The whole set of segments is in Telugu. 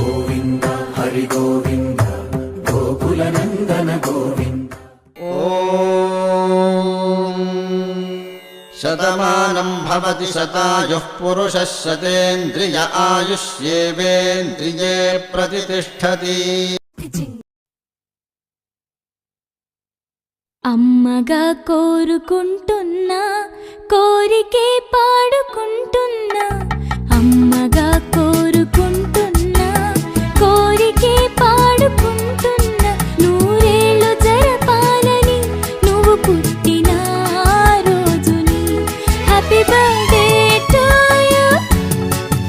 గోవింద హరి గోవింద గోకుల నందన గోవింద. శతమానం భవతి శతాయుః పురుషः శతేంద్రియ ఆయుష్యేవేంద్రియే ప్రతిష్ఠతి. అమ్మగా కోరుకుంటున్నా కోరికే పాడుకుంటున్నా, అమ్మగా కోరుకుంటున్నా కోరికే పాడుకుంటున్నా, నూరేళ్ళు జరపాలని నువ్వు పుట్టిన రోజుని. Happy birthday to you,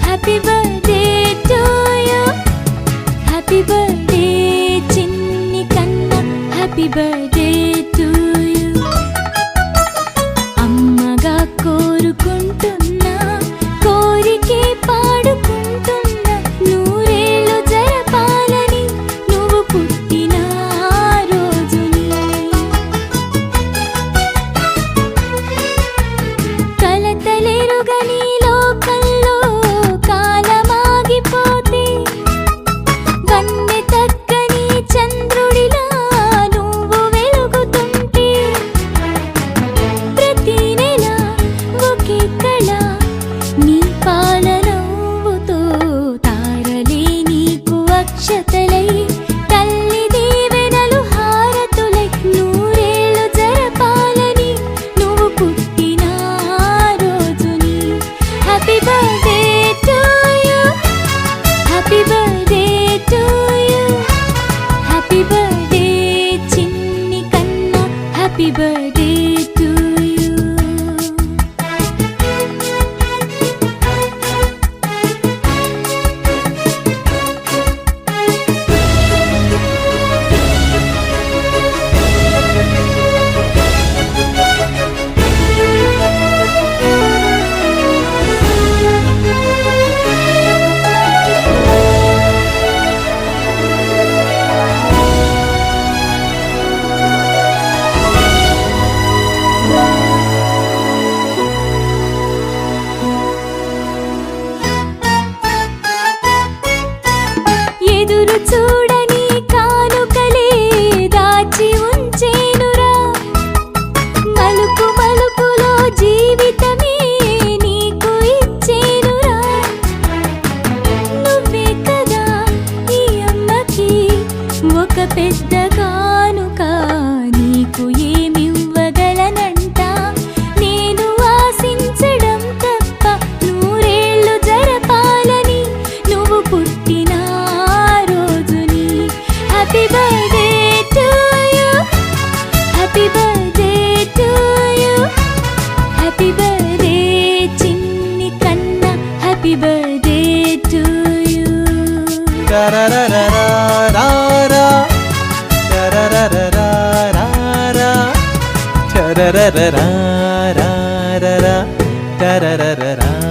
happy birthday to you, happy birthday చిన్ని కన్నా, హ్యాపీ బర్త్డే టు యు. అమ్మగా కోరుకుంటున్నా కోరికే పాడుకుంటున్నా, నూరేళ్ళు జరపాలని నువ్వు పుట్టిన రోజుని. కలతలెరుగని లోకంలో కాలమాగిపోతే, వన్నె తగ్గని చంద్రుడిలా నువ్వు వెలుగుతుంటే, ప్రతి నెల ఒకే కళ నీ పాలనవ్వుతో, తారలే నీకు అక్షతలై తల్లి దీవెనలు హారతులై, నూరేళ్ళు జరపాలని నువ్వు పుట్టిన రోజుని. Happy birthday to you, happy birthday to you, happy birthday చిన్ని కన్నా, హ్యాపీ బర్త్డే టు యు. ఎదురు చూడని కానుకలే దాచి ఉంచేనురా, మలుపు మలుపులో జీవితమే నీకు ఇచ్చేనురా. నువ్వే కదా ఈ అమ్మకి ఒక పెద్ద కానుక, నీకు ఏమివ్వగలనంట నేను ఆశించడం తప్ప, నూరేళ్ళు జరపాలని నువ్వు పుట్టిన రోజుని. Happy birthday to you, happy birthday to you, happy birthday చిన్ని కన్నా, happy birthday to you. Tararararara, tararararara, tararararara, tararararara.